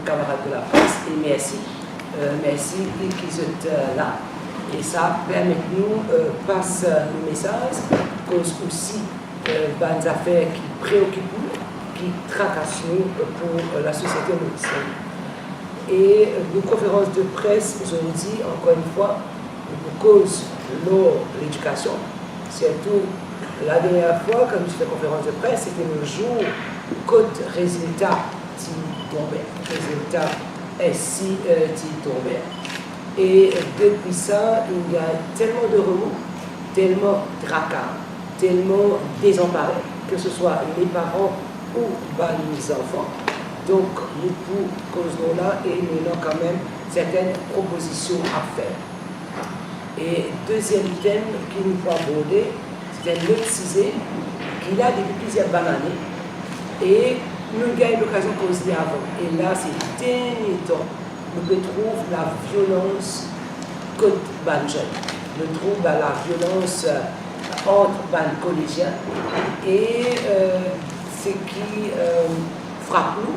camarades de la presse, et merci. Merci qu'ils sont là. Et ça permet que nous passer le message, cause aussi des affaires qui préoccupent nous, qui tracassent nous pour la société mauricienne. Et nos conférences de presse aujourd'hui, encore une fois, pour cause de l'éducation, surtout la dernière fois, quand je fais conférence de presse, c'était le jour côte résultat qui tombait, résultat ainsi qui tombait. Et depuis ça, il y a tellement de remous, tellement tracas, tellement désemparés, que ce soit les parents ou les enfants. Donc, nous pour cause là et nous avons quand même certaines propositions à faire. Et deuxième thème qui nous faut aborder, c'est un autre sujet qu'il a depuis plusieurs années et nous avons l'occasion de causer avant. Et là, c'est dernier temps, nous retrouvons la violence contre les jeunes. Nous trouvons la violence entre les collégiens et ce qui frappe nous,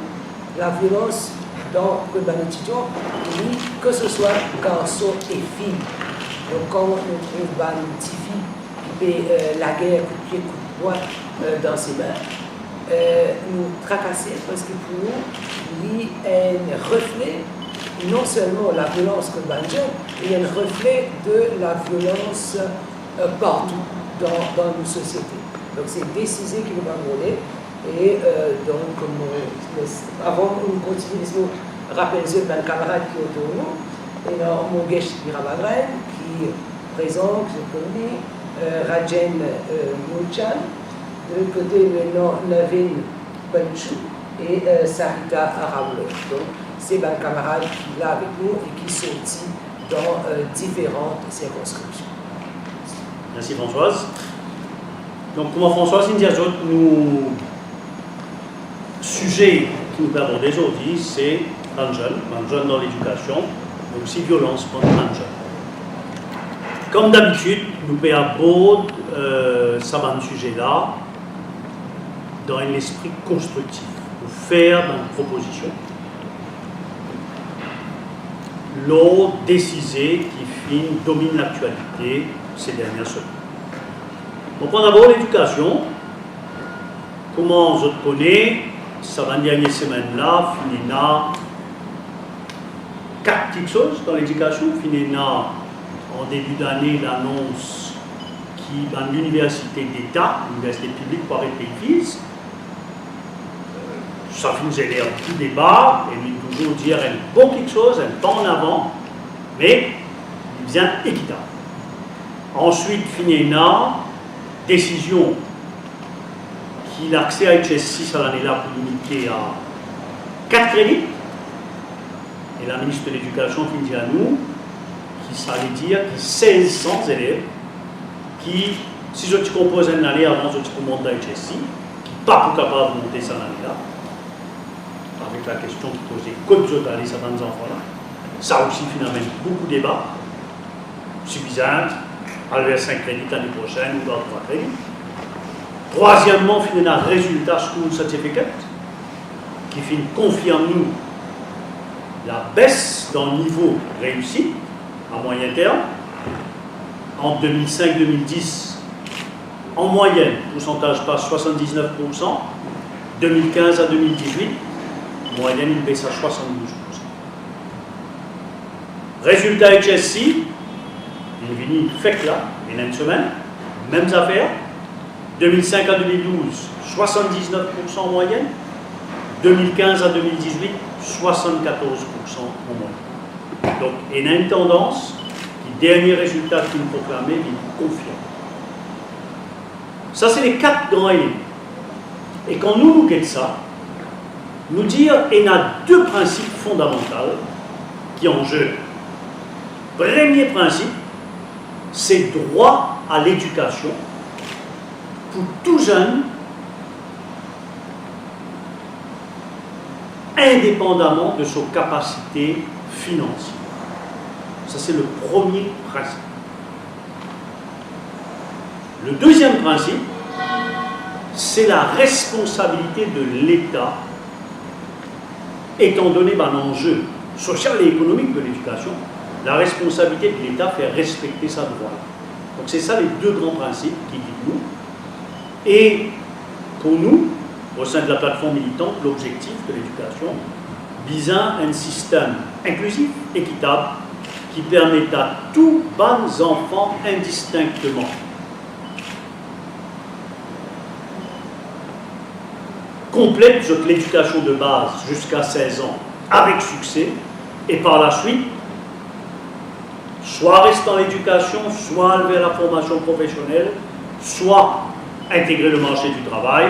la violence dans les étudiants, que ce soit garçons et filles. Donc quand on trouve une petite fille qui fait la guerre, coup de pied, coup de poing dans ses mains, nous tracasser parce que pour nous, il y a un reflet, non seulement la violence que les jeunes, mais il y a un reflet de la violence partout dans nos sociétés. Donc c'est des sujets qui nous aborder. Et donc, avant de continuer, je me rappelle un camarade qui est autour de nous, et là, mon gars Mirabagren, qui est présent, que je connais, Rajen Mouchan, de l'autre côté, maintenant, Navin Panchou et Sarita Araoulou. Donc, c'est un camarade qui est là avec nous et qui sortit dans différentes circonscriptions. Merci Françoise. Donc, comment Françoise nous dit nous sujet qui nous aborde aujourd'hui, c'est un jeune dans l'éducation, mais aussi violence contre un jeune. Comme d'habitude, nous abordons ce sujet-là dans un esprit constructif, pour faire une proposition. L'eau décisée qui domine l'actualité ces dernières semaines. Donc, on aborde l'éducation. Comment je connais, ça va dernière semaine-là, finina 4 petites choses dans l'éducation. Finina en début d'année l'annonce qui dans l'université d'État, l'université publique pour arrêter les fils. Ça faisait l'air un petit débat, et lui toujours dire un bon quelque chose, un temps en avant, mais il vient équitable. Ensuite, finina décision qu'il a accès à HS6 à l'année-là pour limiter à 4 crédits. Et la ministre de l'Éducation qui dit à nous, qui ça veut dire que 1600 élèves qui, si je te compose une année avant, je te monte à HS6, qui n'est pas capable de monter ça l'année-là, avec la question qui posait comme je t'allais ça dans les enfants-là, ça aussi finalement beaucoup de débats, suffisant, à vers 5 crédits l'année prochaine ou dans 3 crédits. Troisièmement, il y a un résultat School Certificate qui confie en nous la baisse dans le niveau réussi à moyen terme. En 2005-2010, en moyenne, pourcentage passe 79%. 2015 à 2018, moyenne une baisse à 72%. Résultat HSC, il est venu fait là, il y a une semaine, mêmes affaires. 2005 à 2012, 79% en moyenne. 2015 à 2018, 74% en moyenne. Donc, il y a une tendance, les derniers résultats qui nous proclamés, ils confirment. Ça, c'est les 4 grands éléments. Et quand nous guettons ça, nous dire qu'il y a 2 principes fondamentaux qui en jeu. Premier principe, c'est droit à l'éducation pour tout jeune, indépendamment de ses capacités financières. Ça, c'est le premier principe. Le deuxième principe, c'est la responsabilité de l'État étant donné l'enjeu social et économique de l'éducation, la responsabilité de l'État fait respecter sa droit. Donc c'est ça les deux grands principes qui guident nous. Et pour nous, au sein de la plateforme militante, l'objectif de l'éducation visant un système inclusif, équitable, qui permet à tous bons enfants indistinctement complète l'éducation de base jusqu'à 16 ans avec succès et par la suite soit rester dans l'éducation, soit aller à la formation professionnelle, soit intégrer le marché du travail,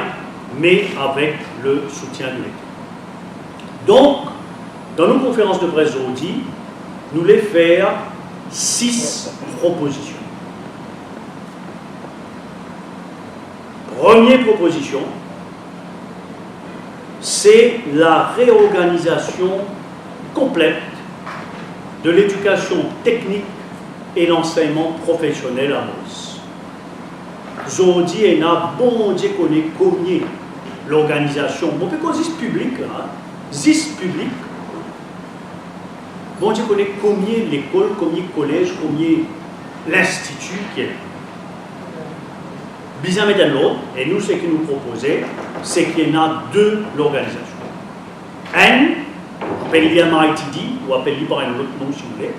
mais avec le soutien de l'État. Donc, dans nos conférences de presse aujourd'hui, nous allons faire 6 propositions. Première proposition, c'est la réorganisation complète de l'éducation technique et l'enseignement professionnel à Maurice. Aujourd'hui, il y a bon Dieu connaît combien l'organisation, on peut causer public là, 10 publics. Bon Dieu connaît combien l'école, combien le collège, combien l'institut qui est. Bizarre mais l'autre, et nous ce que nous proposons, c'est qu'il y en a 2 l'organisation. Un, appelé MITD, ou appelé par un autre nom si vous voulez,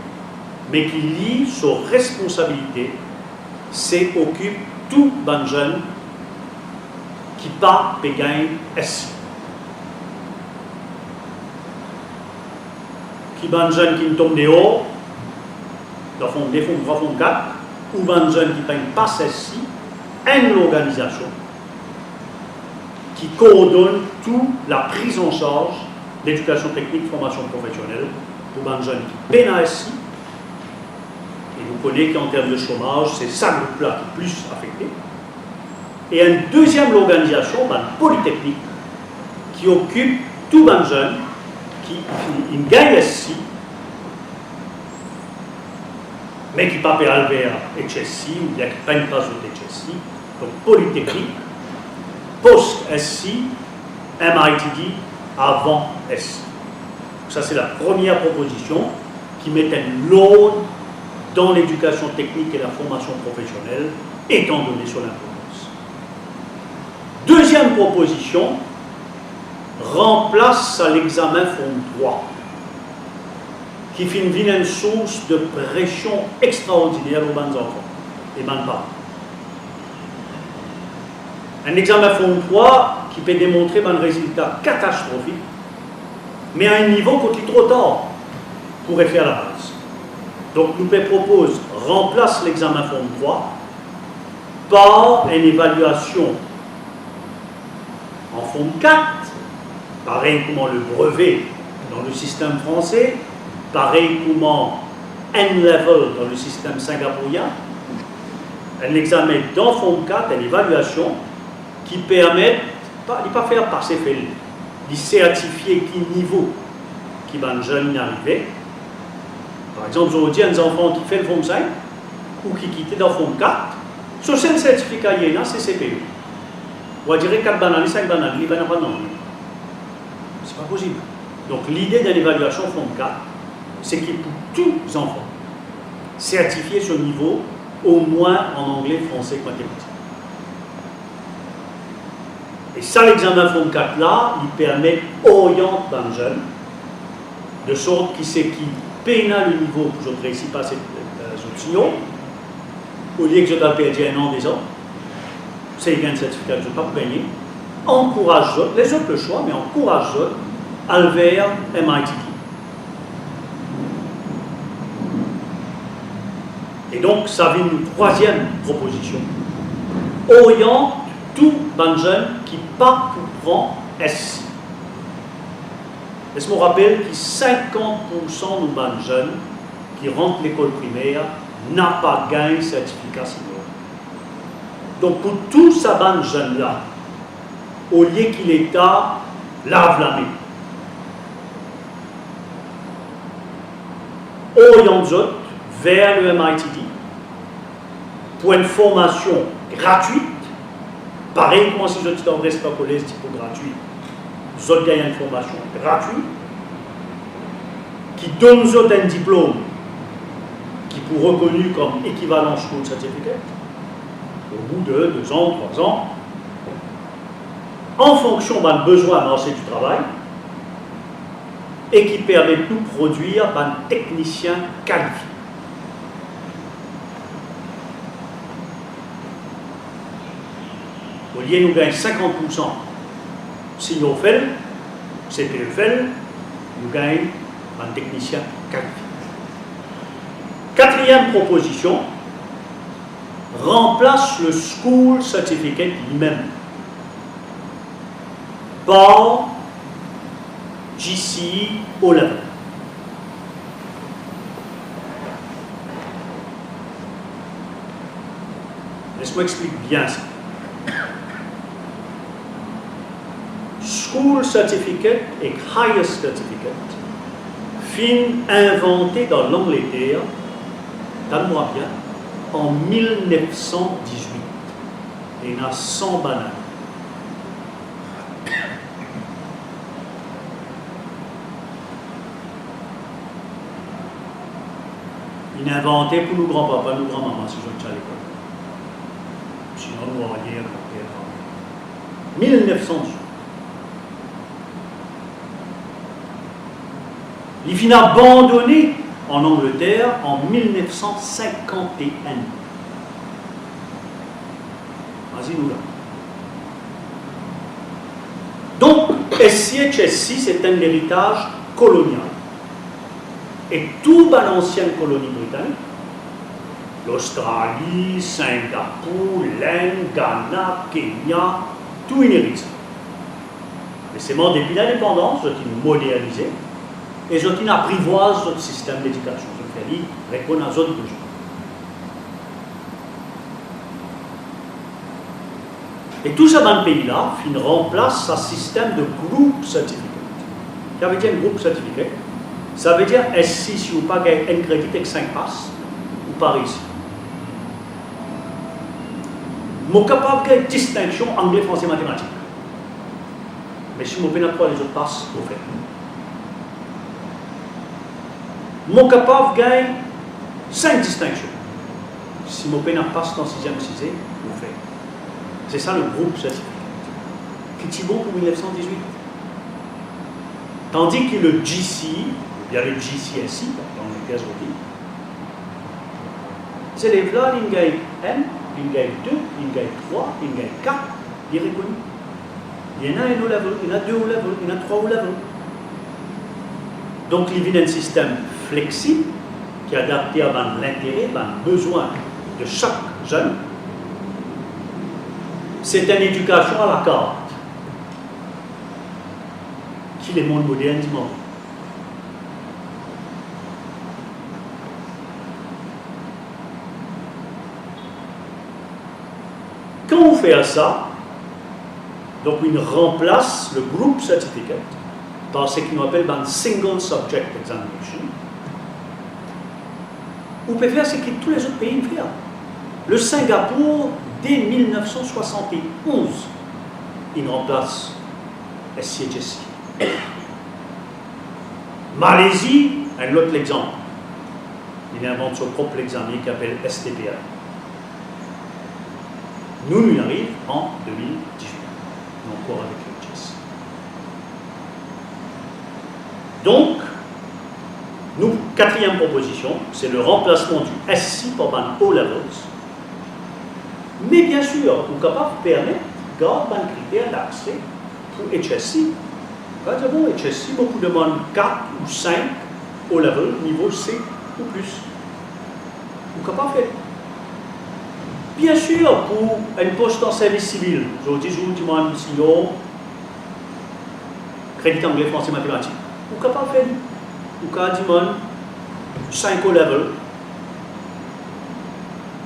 mais qui lie sur responsabilité, c'est occupe tout bon jeune qui part et gagne SI. Qui bon jeune qui tombe dehors, dans fond 3 fonds 4, ou bon jeune qui ne paye pas SI, une organisation qui coordonne toute la prise en charge d'éducation technique, formation professionnelle pour les jeunes qui peinent à SI. Et vous connaissez qu'en termes de chômage, c'est ça groupe-là qui est plus affecté. Et une deuxième organisation, Polytechnique, qui occupe tous les jeunes qui gagnent SI, mais qui ne peuvent pas aller à HSI ou qui ne payent pas sur HSI. Donc Polytechnique, post-SI, MITD, avant SI. Ça, c'est la première proposition qui met un load dans l'éducation technique et la formation professionnelle, étant donné sur l'importance. Deuxième proposition, remplace à l'examen Forme 3, qui fait une source de pression extraordinaire aux bons enfants et bons parents. Un examen Forme 3 qui peut démontrer un résultat catastrophique, mais à un niveau qui est trop tard pour faire la base. Donc, nous propose remplace l'examen Forme 3 par une évaluation en Forme 4, pareil comme le brevet dans le système français, pareil comme N-level dans le système singapourien, un examen dans Forme 4, une évaluation qui permet, de ne pas faire passer fait, de certifier quel niveau qui va jeune arriver. Par exemple, aujourd'hui, un enfant qui fait le Forme 5 ou qui quitte dans Forme 4, sur ce certificat, il y a c'est CPU. On va dire 4 bananes, 5 bananes, il n'y a pas de nom. C'est pas possible. Donc, l'idée de l'évaluation Forme 4, c'est qu'il pour tous les enfants certifier ce niveau, au moins en anglais, français, mathématiques. Et ça, l'examen Forme 4 là, il permet d'orienter un jeune, de sorte qu'il sait qu'il peine le niveau que je ne réussis pas cette option, au lieu que je dois perdre un an, des ans, c'est un certificat que je ne vais pas payer, encourage les autres le choix, mais encourage à le vers MITD. Et donc, ça vient une troisième proposition. Oriente tout bon jeune qui pas pour prendre SI. Laisse-moi rappeler que 50% de nos jeunes qui rentrent l'école primaire n'a pas gagné certificat senior. Donc pour tous ces bons jeunes-là, au lieu qu'il l'État lave la main, oriente vers le MITD pour une formation gratuite. Pareil, comme si je suis en reste pas collège, type gratuit, vous avez gagné une formation gratuite, qui donne un diplôme qui est reconnu comme équivalent School Certificate, au bout de 2 ans, 3 ans, en fonction d'un besoin dans du travail, et qui permet de nous produire un technicien qualifié. Au lieu de nous gagner 50% si nous faisons, CPE fait, nous gagnons un technicien qualifié. 4e proposition, remplace le School Certificate lui-même par GCE O-Level. Laisse-moi expliquer bien ça. School Certificate et Highest Certificate fin inventé dans l'Angleterre, donne-moi bien, en 1918. Et il y en a 100 bananes. Il a inventé pour nous grands-papas, nous grands-mamans, si je ne sais à l'école. Sinon, nous allons dire 1918. Il finit abandonné en Angleterre en 1951. Vas-y, nous là. Donc, SCHSC, c'est un héritage colonial. Et toute l'ancienne colonie britannique, l'Australie, Singapour, l'Inde, Ghana, Kenya, tout inhérite ça. Mais c'est mon depuis l'indépendance, ils ont modernisé et ils ont apprivoisé notre système d'éducation. Ils ont fait répondre à d'autres besoins. Et tout ça dans le pays-là, il remplace un système de groupe certificate. Ça veut dire un groupe certificate. Ça veut dire, si vous n'avez pas un crédit avec 5 passes, vous parlez ici. Je suis capable de distinction anglais, français, mathématiques. Mais si je n'ai pas les autres passes, vous faites. Je suis capable de gagner 5 distinctions. Si je n'ai pas passe dans 6e, 6e, vous faites. C'est ça le groupe certificat. Qui est bon pour 1918. Tandis que le GCE, il y a le GCSE, dans le cas aujourd'hui. Ces élèves-là, ils gagnent 1, ils gagnent 2, ils gagnent 3, ils gagnent 4, ils sont reconnus. Il y en a un au level, il y en a 2 au level, il y en a 3 au level. Donc, il y a un système flexible qui est adapté à l'intérêt, aux besoins de chaque jeune. C'est une éducation à la carte qui est le monde moderne du monde. Quand on fait ça, donc on remplace le groupe certificate par ce qu'on appelle un single subject examination. On peut faire ce que tous les autres pays font. Le Singapour, dès 1971, il remplace SCHSC. Malaisie, un autre exemple. Il invente son propre examen qui s'appelle STPA. Nous, il arrive en 2018, encore avec le GES. Donc, nous, 4e proposition, c'est le remplacement du SC par un O-Levels. Mais bien sûr, on est capable de permettre garde un critère d'accès pour HSC. Quand bon, HSC, beaucoup demandent 4 ou 5 O-Level, niveau C ou plus. On est capable de faire. Bien sûr, pour un poste en service civil, aujourd'hui, je vous demande si crédit anglais, français, mathématiques. Vous êtes capable de faire. Vous êtes demande 5 au level,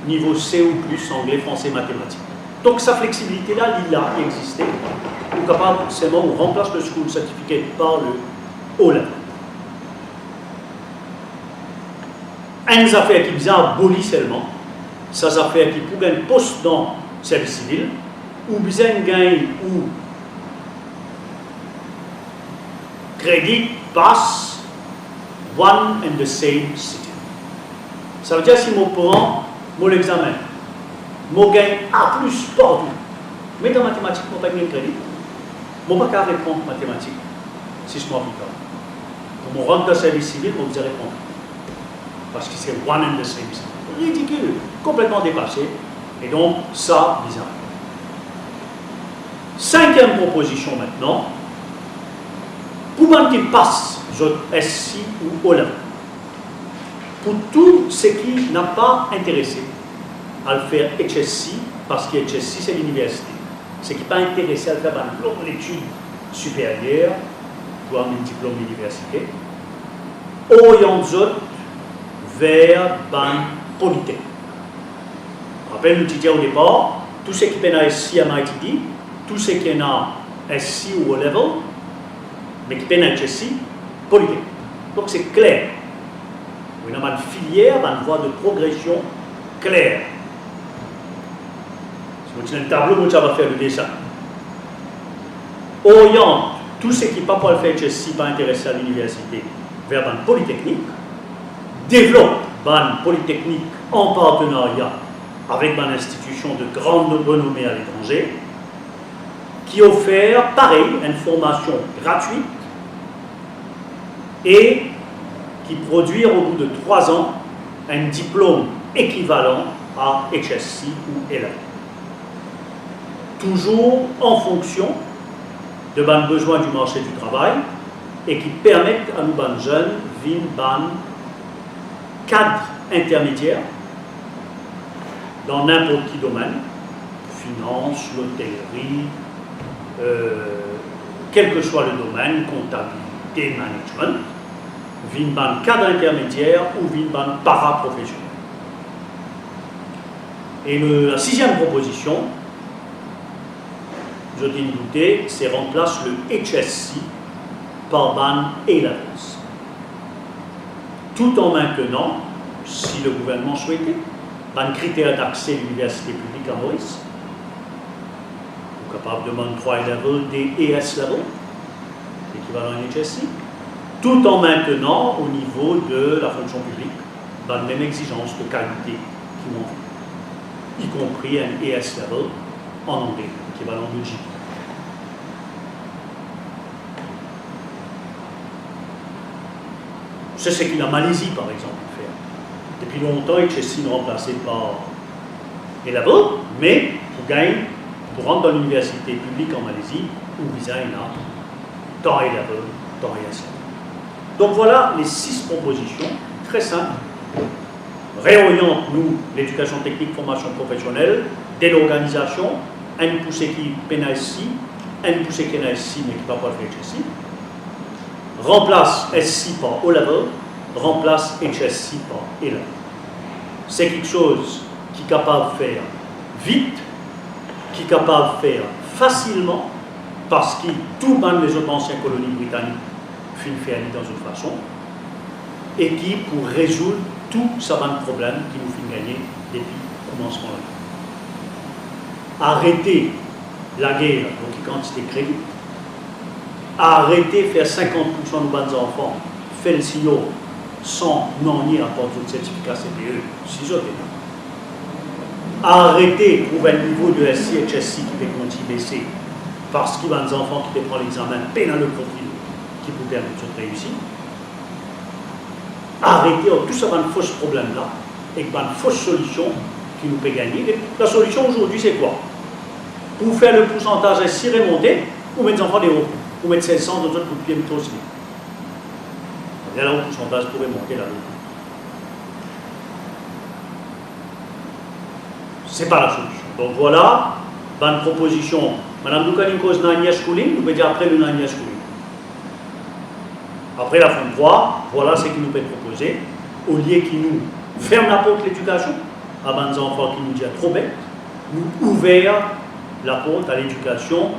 niveau C ou plus, anglais, français, mathématiques. Donc, sa flexibilité-là, il a existé. Vous êtes capable, seulement, on remplace le School Certificate par le O-Level. Une affaire qui vous a aboli seulement, ça affaires qui pour un poste dans le service civil, ou bien gagne ou crédit passe one and the same sitting. Ça veut dire si je prends mon examen, je gagne A plus partout. Mais dans mathématiques, je n'ai pas de crédit. Je ne peux pas répondre mathématiques si je m'applique pas. Pour me rendre dans le service civil, je vais répondre. Parce que c'est one and the same sitting. Ridicule, complètement dépassé. Et donc, ça, bizarre. Cinquième proposition maintenant. Pour moi qui passe, SC ou O-level, pour tout ce qui n'a pas intéressé à le faire HSC, parce que HSC c'est l'université, ce qui n'est pas intéressé à le faire dans une étude supérieure, pour avoir un diplôme d'université, oriente vers ban Polytechnique. Je rappelle, nous disons au départ, tout ce qui est à SC à MITD, tout ce qui est à SC ou O-level, mais qui est à HSC, Polytechnique. Donc c'est clair. On a une filière, une voie de progression claire. Si vous avez un tableau, vous allez faire le dessin. Oriente tout ce qui n'est pas pour le faire HSC, pas intéressé à l'université, vers une Polytechnique. Développe une Polytechnique en partenariat avec une institution de grande renommée à l'étranger, qui offre, pareil, une formation gratuite et qui produit au bout de 3 ans un diplôme équivalent à HSC ou LA. Toujours en fonction de nos besoins du marché du travail et qui permettent à nos jeunes de vivre un cadre intermédiaire dans n'importe quel domaine, finance, l'hôtellerie, quel que soit le domaine, comptabilité, management, vin ban cadre intermédiaire ou vin ban paraprofessionnel. Et la sixième proposition, je dis une douter, c'est remplace le HSC par ban A-Levels. Tout en maintenant, si le gouvernement souhaitait, un critère d'accès à l'université publique à Maurice, capable de demander 3 level, D et S level, l'équivalent HSC, tout en maintenant au niveau de la fonction publique la même exigence de qualité qu'ils ont vu, y compris un ES level en anglais, équivalent de J. C'est ce que la Malaisie, par exemple, fait. Depuis longtemps, HSC n'est remplacé par A-level, mais pour rentrer dans l'université publique en Malaisie, où visa est là, tant A-level, tant ES. Donc voilà les 6 propositions, très simples. Réoriente, nous, l'éducation technique, formation professionnelle, dès l'organisation, un poussé qui est SC, un poussé qui est SC, mais qui ne va pas faire HSC. Remplace SC par O-level, remplace HSC par A-level. C'est quelque chose qui est capable de faire vite, qui est capable de faire facilement, parce que tout le monde les autres anciennes colonies britanniques finit faire dans une façon, et qui, pour résoudre tout ça va de problème qui nous fait gagner depuis le commencement de la guerre. Arrêter la guerre, donc quantité de crédit, arrêter de faire 50% de nos enfants, faire le signal sans non-nier à part de certificat CPE, si autres. Arrêter pour un niveau de SC, HSC qui peut continuer à baisser parce qu'il y a des enfants qui prennent l'examen, peine à le profil qui vous permet de réussir. Arrêter tout ça, un faux problème-là, et une fausse solution qui nous peut gagner. Et la solution aujourd'hui, c'est quoi? Pour faire le pourcentage SC remonter, ou mettre les enfants des hauts, ou mettre 500 dans d'autres coups de pied plutôt aussi. Il y a là où le pourcentage pourrait monter là-haut. Ce n'est pas la solution. Donc voilà, bonne proposition. Madame Doukanin cause 9 years schooling, nous pouvons dire après le 9 years schooling. Après la fin 3, voilà ce qui nous peut proposer, au lieu qui nous ferme la porte de l'éducation, à des enfants qui nous disent trop bête, nous ouvrir la porte à l'éducation,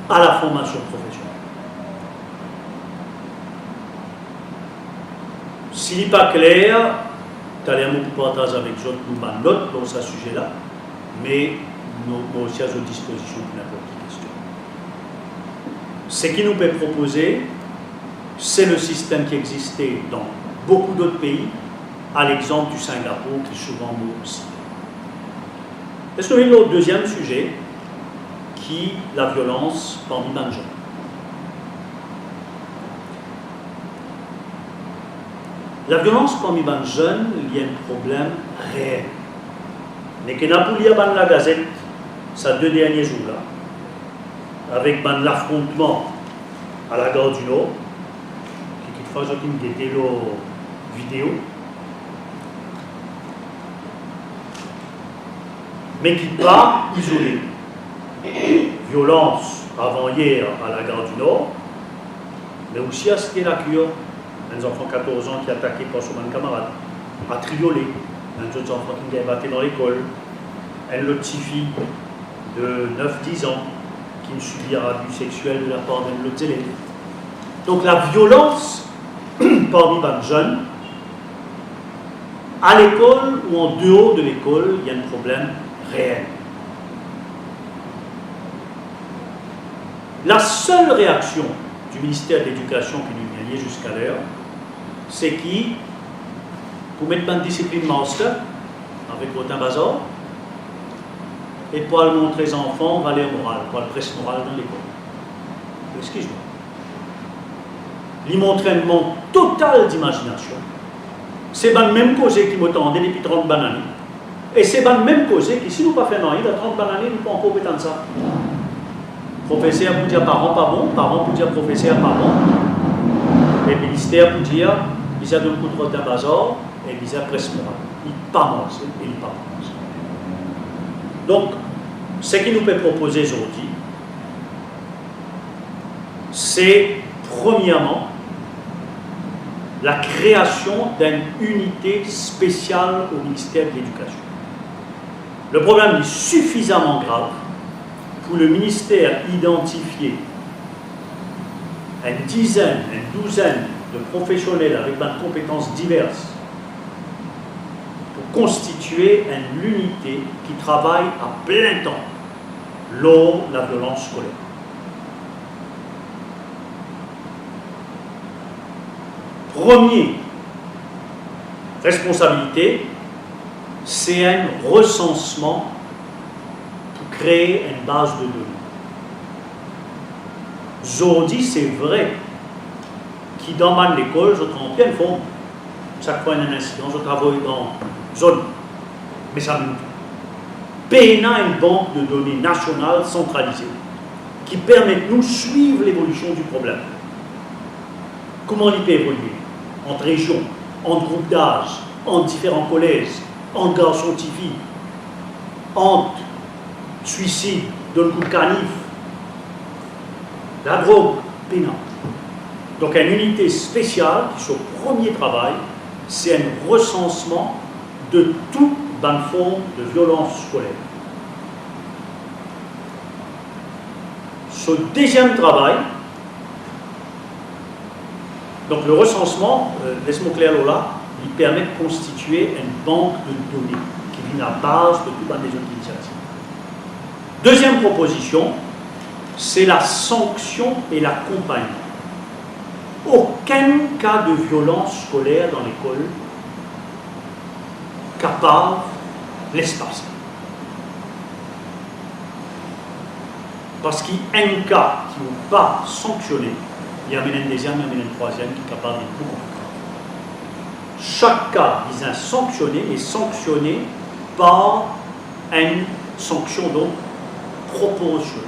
à la formation professionnelle. S'il n'est pas clair, tu as l'air de partager avec d'autres, nous notes dans ce sujet-là, mais nous aussi à votre disposition pour n'importe quelle question. Ce qui nous peut proposer, c'est le système qui existait dans beaucoup d'autres pays, à l'exemple du Singapour qui est souvent nous cité. Est-ce que le deuxième sujet, qui est la violence parmi les jeunes? La violence parmi les jeunes, il y a un problème réel. Mais que n'a pas lu dans la Gazette, ces 2 derniers jours-là, avec l'affrontement à la gare du Nord, qui fait des vidéos, mais qui n'est pas isolé. Violence avant-hier à la gare du Nord, mais aussi à Cité la Cure, un enfant de 14 ans qui a attaqué par son camarade, à Triolet, un autre enfant qui a battu dans l'école, un autre petite fille de 9-10 ans qui ne subira abus sexuel de la part d'un autre élève. Donc la violence parmi les jeunes, à l'école ou en dehors de l'école, il y a un problème réel. La seule réaction du ministère de l'Éducation qui nous vient jusqu'à l'heure, c'est qui, pour mettre une discipline master avec votre bazar, et pour aller montrer aux enfants valeur morale, pour le presse morale dans l'école. Excuse-moi. Il montre un manque total d'imagination. C'est la même cause qui m'attendait depuis 30 bananes. Et c'est la même cause qui, si nous ne pas fait rien, il y a 30 bananes, nous ne pouvons pas compétenter ça. Professeur pour dire parents pas bon, parents pour dire professeur pas bon, et ministère pour dire ils ont de coup de bazar et ils ont presse morale. Il n'est pas mort, il n'est pas mort. Donc, ce qu'il nous peut proposer aujourd'hui, c'est premièrement la création d'une unité spéciale au ministère de l'Éducation. Le problème est suffisamment grave pour le ministère identifier une dizaine, une douzaine de professionnels avec des compétences diverses pour constituer une unité qui travaille à plein temps lors de la violence scolaire. Première responsabilité, c'est un recensement pour créer une base de données. Aujourd'hui, c'est vrai que dans l'école, je travaille en pleine forme. Chaque fois qu'il y a un incident, je travaille dans une zone. Mais ça nous PNA une banque de données nationale centralisée qui permet de nous suivre l'évolution du problème. Comment il peut évoluer? Entre régions, entre groupes d'âge, entre différents collèges, entre garçons et filles, entre suicide, dans le coup de canif, la drogue, pénale. Donc une unité spéciale qui, son premier travail, c'est un recensement de toute bonne forme de violence scolaire. Ce deuxième travail, donc le recensement, laisse-moi clair là, il permet de constituer une banque de données qui vient à la base de toutes les autres initiatives. Deuxième proposition, c'est la sanction et l'accompagnement. Aucun cas de violence scolaire dans l'école capable l'espace. Parce qu'il y a un cas qui n'est pas sanctionné, il y a un deuxième, il y a un troisième qui est capable de beaucoup. Chaque cas est sanctionné et sanctionné par une sanction donc proportionnelle.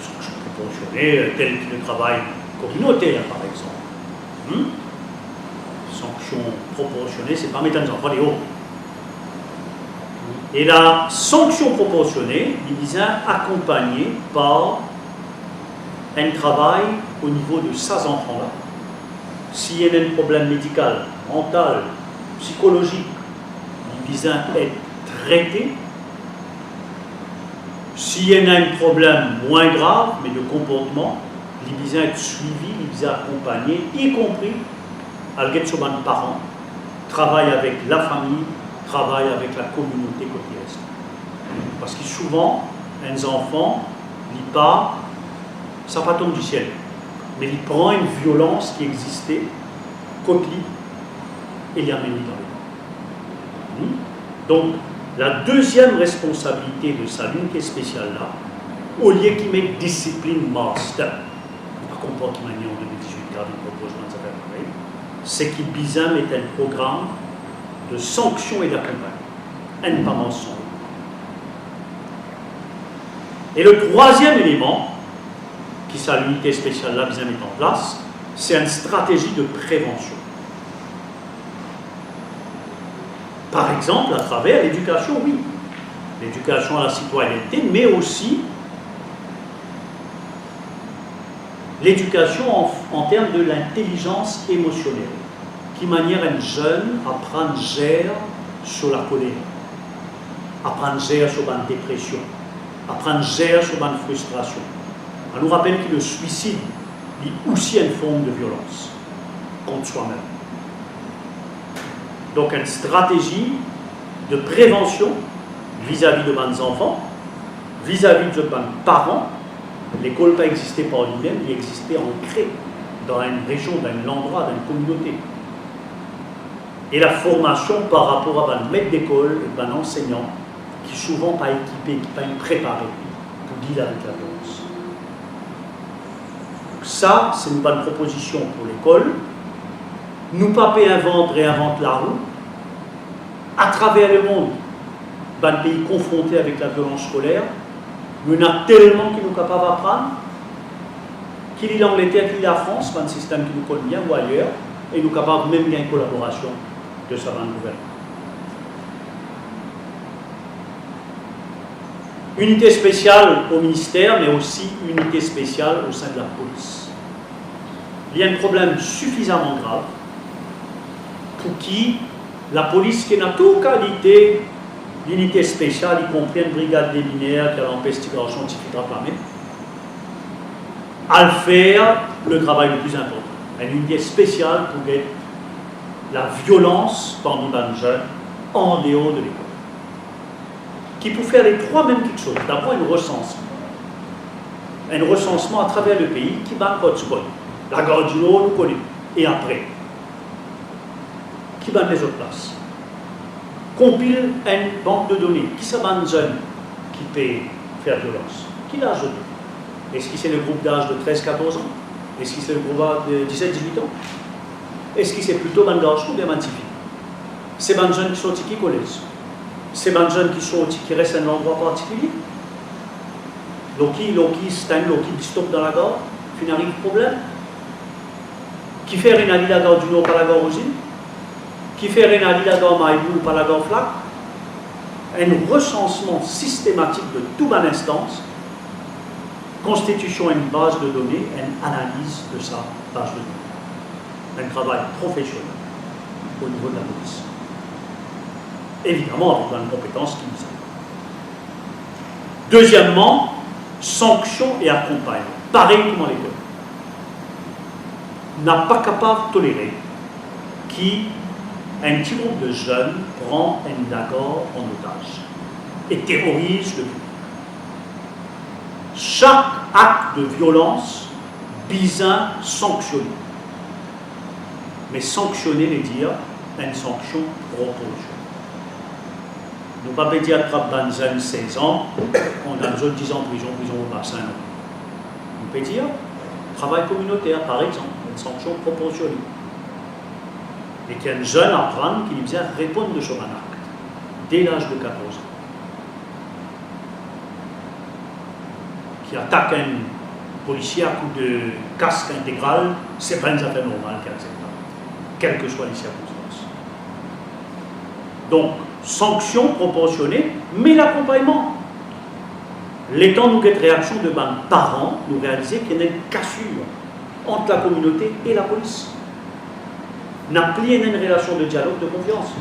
Sanction proportionnelle telle que le travail communautaire par exemple. Sanction proportionnée, c'est pas mettre les enfants les hauts. Et la sanction proportionnée, il est accompagnée par un travail au niveau de ces enfants-là. S'il y a un problème médical, mental, psychologique, il est être traité. S'il y a un problème moins grave, mais de comportement, il est être suivi, il est accompagné, y compris avec les parents, travaille avec la famille, travaille avec la communauté côté est. Parce que souvent, un enfant il pas, ça pas tombe du ciel, mais il prend une violence qui existait, côté et il y a mis dans le temps. Donc, la deuxième responsabilité de sa unité spéciale là, au lieu qu'il mette discipline master, par comportement en 2018, car il propose dans sa pareil, c'est qu'il besoin met un programme de sanctions et d'accompagnement, un pas mensonge. Et le troisième élément qui sa l'unité spéciale là besoin mettre en place, c'est une stratégie de prévention. Par exemple, à travers l'éducation, oui. L'éducation à la citoyenneté, mais aussi l'éducation en termes de l'intelligence émotionnelle, qui manière un jeune à prendre gère sur la colère, à prendre gère sur la dépression, à prendre gère sur la frustration. On nous rappelle que le suicide est aussi une forme de violence contre soi-même. Donc une stratégie de prévention vis-à-vis de mes enfants, vis-à-vis de mes parents. L'école n'a pas existé par lui-même, il existait ancré dans une région, dans un endroit, dans une communauté. Et la formation par rapport à un maître d'école et un enseignant qui souvent pas équipé, qui pas préparé pour dealer avec la violence. Donc ça, c'est une bonne proposition pour l'école. Nous pas réinvente la roue. À travers le monde, dans le pays confronté avec la violence scolaire, il y en a tellement qui nous sont capables d'apprendre, qu'il y a l'Angleterre, qu'il y a la France, un système qui nous connaît bien ou ailleurs, et nous sommes capables même d'une collaboration de sa grande gouvernement. Unité spéciale au ministère, mais aussi unité spéciale au sein de la police. Il y a un problème suffisamment grave pour qui la police, qui n'a toute qualité, l'unité spéciale, y compris une brigade des mineurs qui a l'investigation scientifique réclamée, à faire le travail le plus important. Une unité spéciale pour être la violence parmi les jeunes en dehors de l'école. Qui peut faire les trois mêmes quelque chose. D'abord, un recensement. Un recensement à travers le pays qui bat le hotspot. La Gare du Nord, nous connaissons. Et après, qui bat les autres places. Compile une banque de données. Qui sont les jeunes qui peuvent faire violence? Qui l'âge de? Est-ce que c'est le groupe d'âge de 13-14 ans? Est-ce que c'est le groupe de 17-18 ans? Est-ce que c'est plutôt les garçons ou les filles? C'est les jeunes qui sont qui collège? C'est les jeunes qui restent à un endroit particulier? Loki, stop dans la gare, puis n'arrive problème? Qui fait une allie la gare du Nord par la gare Rosine? Qui fait une allie la gare Maïboul par la gare Flac? Un recensement systématique de toute une instance, constitution une base de données, une analyse de sa base de données. Un travail professionnel au niveau de la police. Évidemment, avec une compétence qui nous aide. Deuxièmement, sanctions et accompagnement. Pareil comme à l'école. N'a pas capable de tolérer qu'un petit groupe de jeunes prend un d'accord en otage et terrorise le public. Chaque acte de violence bizarre sanctionné. Mais sanctionner veut dire une sanction proportionnelle. Nous ne pouvons pas dire attrape un jeune 16 ans, on a besoin de 10 ans de prison au bassin. On peut dire travail communautaire, par exemple, une sanction proportionnée. Et qu'il y a un jeune à prendre qui lui vient répondre sur un acte, dès l'âge de 14 ans. Qui attaque un policier à coup de casque intégral, ce n'est pas une affaire normale qui est acceptable, quelles que soient les circonstances. Donc, sanction proportionnée, mais l'accompagnement. L'étant nous cette réaction de parents, nous réaliser qu'il y a une cassure entre la communauté et la police. N'a plus une relation de dialogue, de confiance.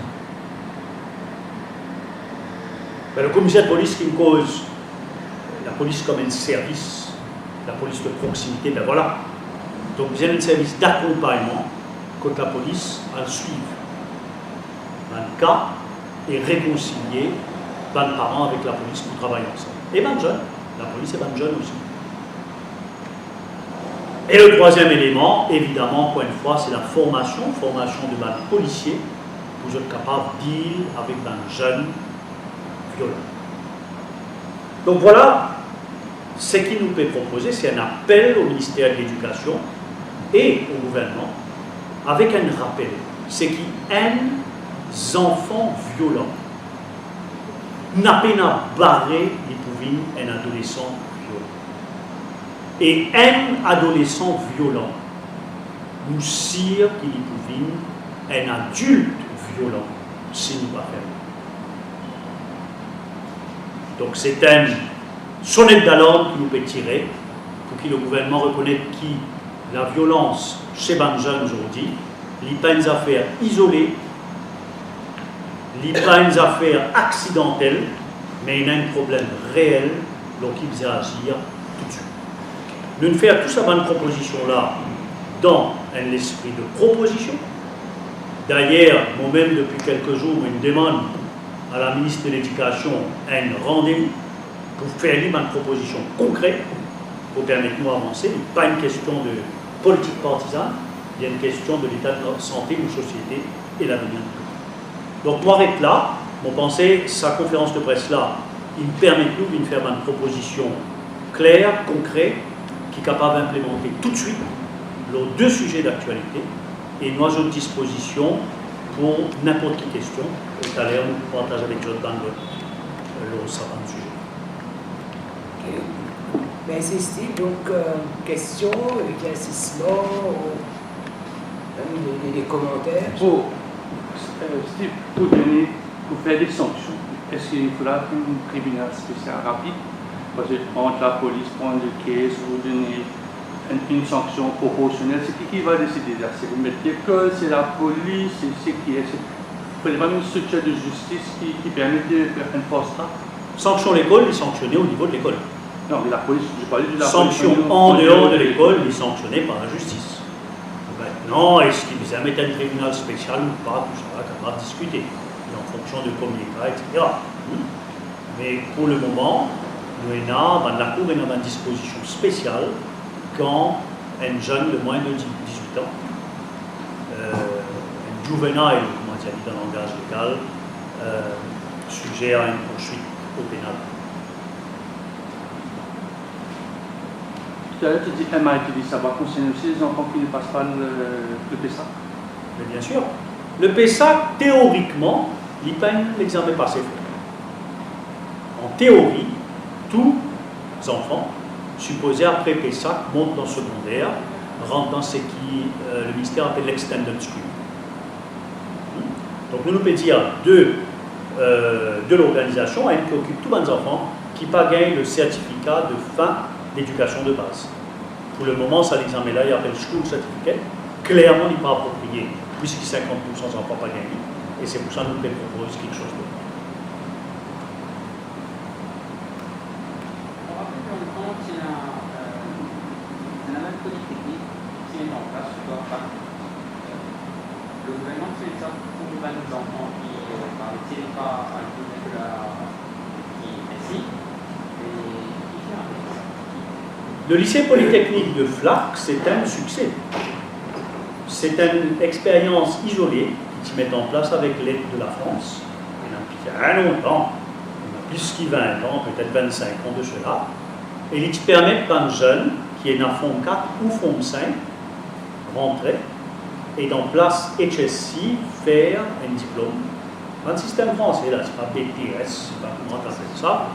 Ben, le commissaire de police qui me cause la police comme un service, la police de proximité, ben voilà. Donc vous avez un service d'accompagnement contre la police à le suivre dans le cas et réconcilier les parents avec la police pour travailler ensemble. Et même jeunes, La police est bonne jeune aussi. Et le troisième élément, évidemment, encore une fois, c'est la formation de ban policier pour être capable de deal avec un jeune violent. Donc voilà, ce qui nous peut proposer, c'est un appel au ministère de l'Éducation et au gouvernement avec un rappel. C'est qui aiment les enfants violents n'a pas barré les pouvines un adolescent violent. Et un adolescent violent nous sire qu'il pouvine un adulte violent si nous pas faire. Donc c'est un sonnette d'alarme qui nous peut tirer pour que le gouvernement reconnaisse que la violence chez les jeunes aujourd'hui n'est pas une affaire isolée, n'est pas une affaire accidentelle, mais il y a un problème réel qui vient agir tout de suite. Nous faisons tout ça dans une proposition-là dans un esprit de proposition. D'ailleurs, moi-même, depuis quelques jours, je demande à la ministre de l'Éducation un rendez-vous pour faire une proposition concrète pour permettre nous d'avancer. Il n'y a pas une question de politique partisane, il y a une question de l'état de notre santé, de notre société et l'avenir. Donc, moi, j'arrête là. Mon pensée, sa conférence de presse-là, il permet nous de faire une proposition claire, concrète, qui est capable d'implémenter tout de suite les deux sujets d'actualité et nous avons disposition pour n'importe quelle question. Tout à l'heure, nous partageons avec Jordan le savant sujet. Okay. Merci Steve. Donc, questions, éclaircissements, même des commentaires. Pour Steve, pour faire des sanctions, est-ce qu'il faudra un tribunal spécial rapide? Parce que entre la police prend le caisse, vous donnez une sanction proportionnelle, c'est qui va décider là? C'est le maître d'école, c'est la police, c'est qui est? Il faut vraiment une structure de justice qui permet de faire une force là. Sanction l'école, il est sanctionné au niveau de l'école. Non, mais la police, je parlais de la sanction police. En dehors de l'école, il est sanctionné par la justice. Maintenant, est-ce qu'il vient mettre un tribunal spécial ou pas? Tout ça, on va discuter. En fonction de combien de cas, etc. Mais pour le moment, la Cour est dans une disposition spéciale quand un jeune de moins de 18 ans, un juvénile, comment on dit dans le langage légal, sujet à une poursuite au pénal. Tout à l'heure, tu dis MIT, ça va concerner aussi les enfants qui ne passent pas le PESA? Mais bien sûr. Le PESA, théoriquement, il n'y a pas l'examen passé. En théorie, tous les enfants supposés après PESA montent dans le secondaire, rentrent dans ce qui le ministère appelle l'extended school. Donc nous pouvons dire de l'organisation, elle occupe tous les enfants qui pas gagnent le certificat de fin d'éducation de base. Pour le moment, ça l'examen-là, il appelle School Certificate. Clairement, il n'est pas approprié, puisque 50% des enfants pas gagnés. Et c'est pour ça que nous proposons quelque chose d'autre. On rappelle qu'en compte, il y a un polytechnique qui est en place, je dois pas. Le gouvernement fait ça pour les enfants qui ne pas à qui est ici. Le lycée polytechnique de Flac, c'est un succès. C'est une expérience isolée qui se met en place avec l'aide de la France. Il y a très longtemps, plus de 20 ans, peut-être 25 ans de cela. Et il permet à un jeune qui est dans Fond 4 ou Fond 5 rentrer et en place HSC faire un diplôme. Un système français, là, c'est pas BTS, c'est pas comment on appelle ça.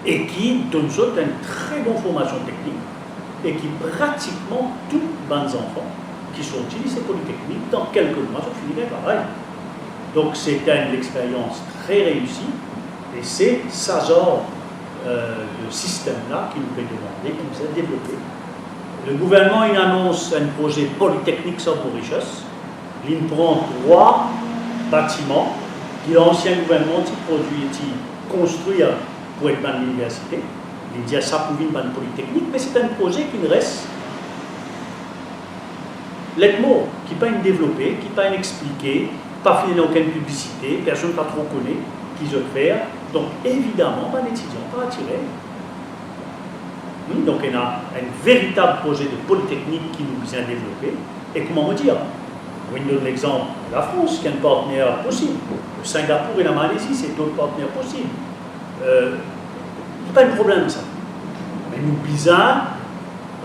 Et qui donne une très bonne formation technique et qui pratiquement tous les enfants qui sont utilisés polytechniques, dans quelques mois, sont finis le travail. Donc c'est une expérience très réussie et c'est ce genre de système-là qui nous peut demander, qui nous a développé. Le gouvernement il annonce un projet polytechnique sur Mauritius. Il prend 3 bâtiments que l'ancien gouvernement a construit pour être dans l'université. Il dit à ça pour une bonne polytechnique, mais c'est un projet qui ne reste lettre-mot, qui n'est pas développé, qui n'est pas expliqué, pas fini aucune publicité, personne ne pas trop connaît, qui veut faire. Donc évidemment, un étudiant pas attiré Donc, il y a un véritable projet de polytechnique qui nous vient développer. Et comment vous dire? On donne l'exemple de la France, qui est un partenaire possible. Le Singapour et la Malaisie, c'est d'autres partenaires possibles. Il n'y a pas de problème, ça. Mais nous besoin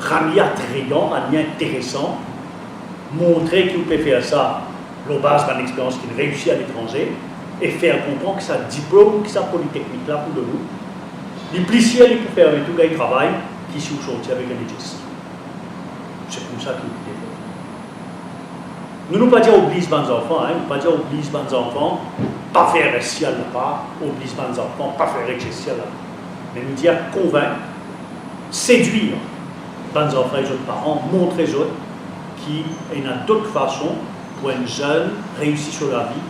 ramener attrayant, ramener intéressant, montrer qu'il peut faire ça, la base d'une expérience qu'il réussit à l'étranger, et faire comprendre que ça diplôme, que ça polytechnique là pour de nous. Les policiers, ils peuvent faire tout le travail qui sont sortis avec un étudiant. C'est comme ça qu'il faut développer. Nous ne pas dire oblige les enfants, nous pas dire oblige les enfants, pas faire ciel là-bas, oblige les enfants, pas faire ciel là-bas. Mais nous dire convaincre, séduire les enfants et les autres parents, montrer aux autres qu'il y a d'autres façons pour un jeune réussir sur la vie,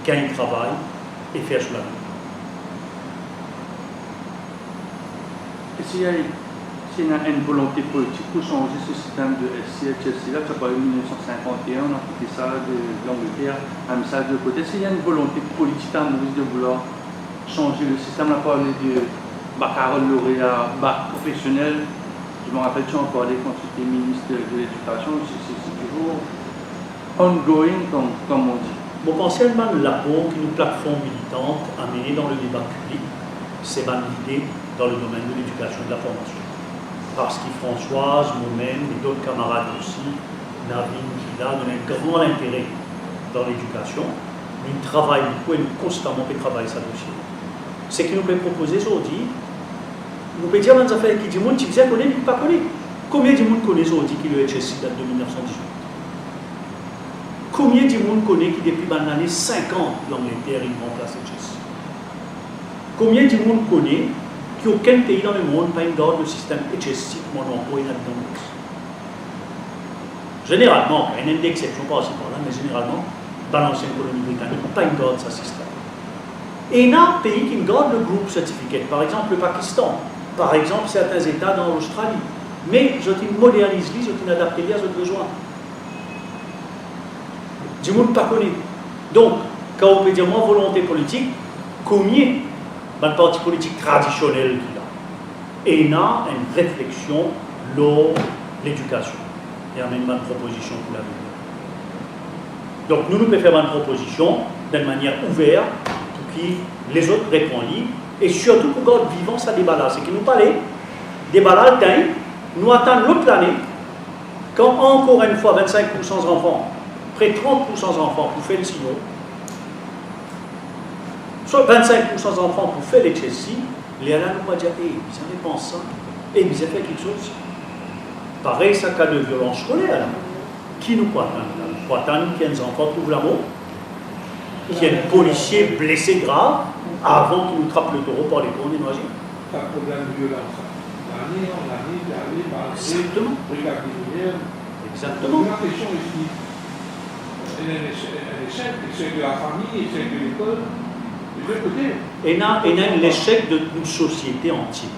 gagner travail et faire sur la vie. S'il y a une volonté politique pour changer ce système de SC et HSC, là, ça parlait de 1951, on a quitté ça de l'Angleterre, on a mis ça de côté. S'il y a une volonté politique à Maurice de vouloir changer le système, on a parlé de Carole lauréat, bac professionnel, je me rappelle, tu en parlais quand tu étais ministre de l'Éducation, c'est toujours ongoing, comme on dit. Bon, anciennement, l'apport qu'une plateforme militante a mené dans le débat public, c'est l'idée dans le domaine de l'éducation et de la formation. Parce que Françoise, moi-même et d'autres camarades aussi, Navine, Gila, donnent un grand intérêt dans l'éducation. Nous travaillons beaucoup et nous constamment travaillons sur ce dossier. Ce que nous pouvons proposer aujourd'hui, nous pouvons dire à des affaires qui disent que tu faisais connaître, tu ne pas connaître. Combien de monde connaît aujourd'hui qui le HSI date de 1918? Combien de monde connaît qui depuis l'année 50, l'Angleterre, il remplace HSI? Combien de monde connaît qu'aucun pays dans le monde n'a une garde de système HSI comme on emploie là-dedans? Généralement, il y a une exception par ci par là, mais généralement, dans l'ancienne colonie britannique, pas une garde de ce système. Et il y a un pays qui garde le groupe certificat, par exemple le Pakistan, par exemple certains États dans l'Australie. Mais je modernise, je adapte à leurs besoins. Du monde pas connu. Donc, quand on peut dire moi volonté politique, combien dans le parti politique traditionnel qu'il a? Et il y a une réflexion lors de l'éducation. Il y a même une proposition pour l'avenir. Donc, nous pouvons faire une proposition d'une manière ouverte pour que les autres répondent. Et surtout pour garder vivant ça débat là. C'est que nous parlons débat là, nous attendons l'autre année, quand encore une fois 25% des enfants, près de 30% des enfants pour faire le signal, soit 25% des enfants pour faire l'exercice, les élèves nous vont dire, vous avez pensé ça, vous avez fait quelque chose. Pareil, ça cas de violence scolaire. Qui nous croit attendre? Nous attendre qu'il y ait des enfants qui trouvent l'amour, qu'il y ait un policier blessé grave, avant qu'il nous trappe le taureau par les cornes, imagine. Pas de problème de violence. L'année, on arrive, exactement. Regarder l'hiver. Exactement. La question ici, l'échec de la famille, l'échec de l'école, de l'autre côté. Et il y a l'échec d'une société entière.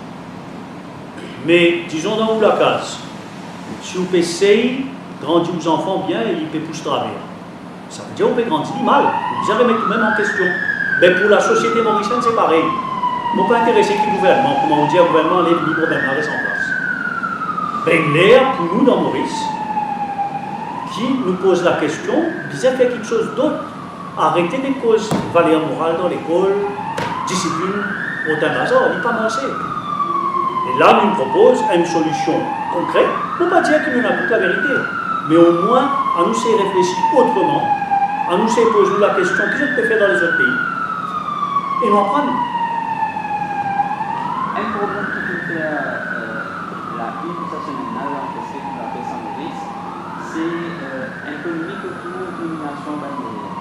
Mais disons dans la case, si vous essayez de grandir vos enfants bien, ils peuvent pousser travers. Ça veut dire qu'on peut grandir mal. Vous avez remettre même en question. Mais pour la société mauricienne, c'est pareil. On ne peut pas intéresser qui gouvernement. Comment on dit, le gouvernement lève libre d'un reste en place. Ben, l'air pour nous dans Maurice, qui nous pose la question, disait faire quelque chose d'autre. Arrêter des causes valeurs morales dans l'école, discipline, autant hasard, il n'est pas mancé. Et là, nous propose une solution concrète. On ne peut pas dire qu'il nous a toute la vérité, mais au moins, à nous c'est réfléchir autrement, à nous c'est poser la question qu'est-ce qu'on peut faire dans les autres pays, et nous apprendre. Un problème qui peut faire la une de cette semaine-là, en fait, que la personne Maurice, c'est une polémique autour de la domination bannière.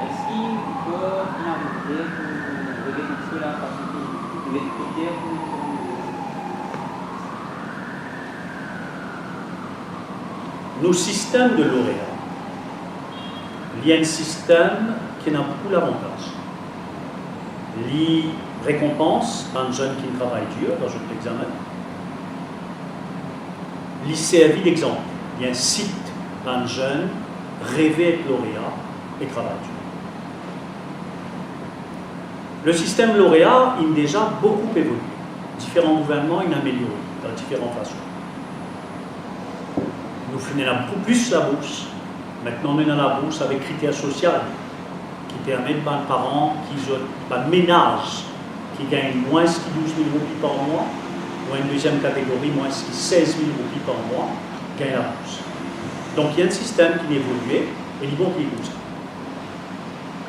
Est-ce qu'il peut y arriver pour regarder un petit peu la façon de l'expliquer pour nos systèmes de lauréats, il y a un système qui a beaucoup d'avantages. Les récompenses d'un jeune qui travaille dur dans un examen, les servi d'exemple. Il y a un site d'un jeune rêver être lauréat et travaille dur. Le système lauréat, il a déjà beaucoup évolué. Différents gouvernements, il a amélioré. dans différentes façons. Nous finissons beaucoup plus la bourse. Maintenant, on est dans la bourse avec critères sociaux qui permettent aux parents qui ont un ménage qui gagne moins que 12 000 roupies par mois, ou une deuxième catégorie, moins que 16 000 roupies par mois, gagne la bourse. Donc il y a un système qui évolue, et il est bon qu'il comme ça.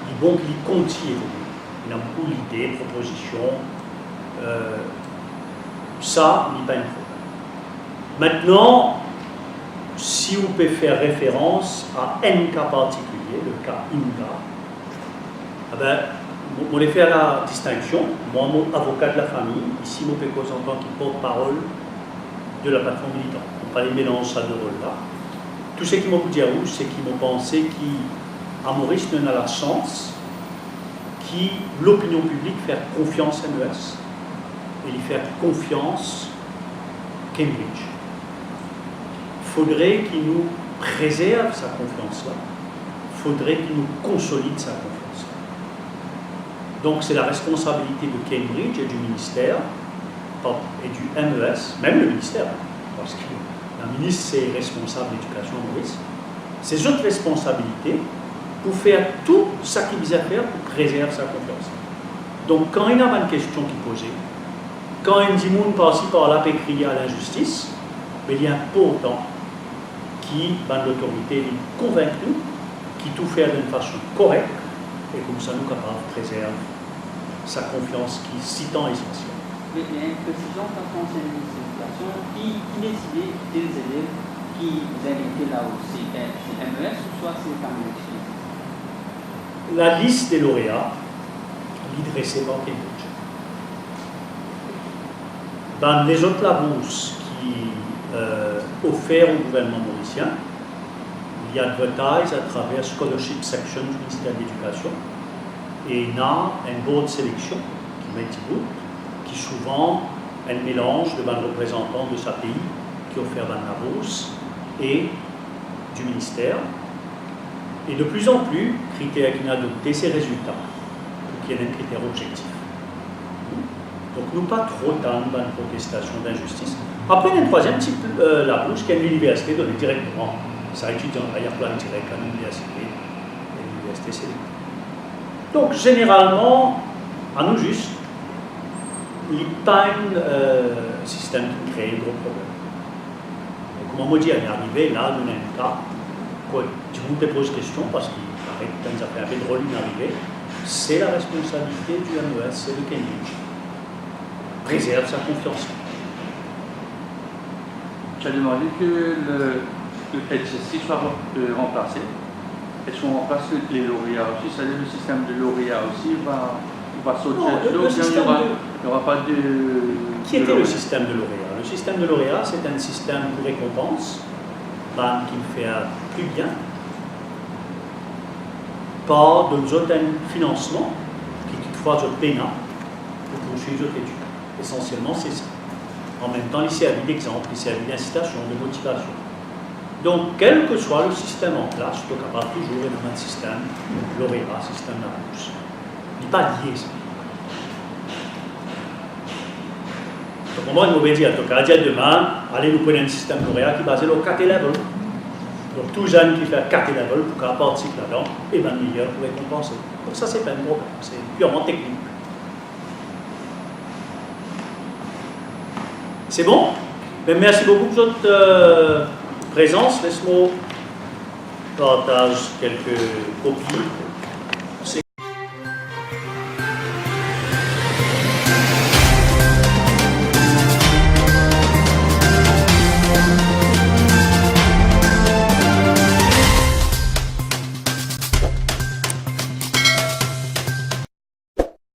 Il est bon qu'il continue évoluer. Il y a beaucoup d'idées, propositions. Ça, il n'y a pas un problème. Maintenant, si on peut faire référence à un cas particulier, le cas INCA, eh ben, on les fait la distinction. Moi, mon avocat de la famille, ici, mon pécos en tant que porte-parole de la plateforme militante. On ne pas les mélanger à deux rôles-là. Tout ce qui m'ont dit à vous, c'est qu'ils m'ont pensé qu'à Maurice, nous avons la chance que l'opinion publique fait confiance à l'US et lui faire confiance à Cambridge. Il faudrait qu'il nous préserve sa confiance-là. Il faudrait qu'il nous consolide sa confiance-là. Donc c'est la responsabilité de Cambridge et du ministère et du MES, même le ministère, parce que la ministre c'est responsable d'éducation à Maurice, c'est notre responsabilité pour faire tout ce qu'il vise à faire pour préserver sa confiance. Donc quand il y a une question qui est posée, quand un dit monde par-ci par-là peut crier à l'injustice, mais il y a important qui, dans l'autorité, est convaincu, qui tout fait d'une façon correcte, et comme ça nous capables de préserver sa confiance qui est si tant essentielle. Mais il y a une précision quand on s'est mis en situation qui décidait des élèves qui allaient là où c'est MES ou soit c'est Cambridge. La liste des lauréats est dressée par Cambridge. Dans les autres bourses qui offertes au gouvernement mauricien, il y a advertise à travers Scholarship Section du ministère de l'Éducation et il y a un board de sélection qui met qui souvent un mélange de représentants de sa pays qui offert dans la bourse et du ministère. Et de plus en plus, critère qui n'a adopté ces résultats pour qu'il y ait un critère objectif. Donc nous pas trop dans une protestation d'injustice. Après, il y a un troisième type, la bourse qui est l'université donnée directement. Ça étudiant, il y a plein de direct à l'université et l'université sélective. Donc généralement, à nous juste, il n'y a pas un système qui crée un gros problème. Et comme on m'a dit, on est arrivé là, nous avons un cas, tu vous te poses question parce qu'il paraît que ça fait un peu drôle d'arriver, c'est la responsabilité du MES et de Cambridge. Préserve sa confiance. Tu as demandé que le LCC soit remplacé. Est-ce qu'on remplace les lauréats aussi? C'est-à-dire le système de lauréats aussi va sauter. Non, il n'y aura pas de... Qui était le système de lauréats? Le système de lauréats, c'est un système de récompense qui me fait plus bien par de un financement qui toutefois je peine pour poursuivre notre étude. Essentiellement, c'est ça. En même temps, il servi d'exemple, il servi d'incitation, de motivation. Donc, quel que soit le système en place, je suis capable toujours d'avoir un système lauréat, système de la bourse. Il n'est pas lié, ça. Donc, moi, je vais dire, demain, allez nous prendre un système lauréat qui est basé sur 4 levels. Donc, tout jeune qui fait 4 levels pour qu'un participe là-dedans, et bien, le meilleur pour récompenser. Donc, ça, c'est pas un problème, c'est purement technique. C'est bon? Mais merci beaucoup pour votre présence. Laisse-moi partager quelques copies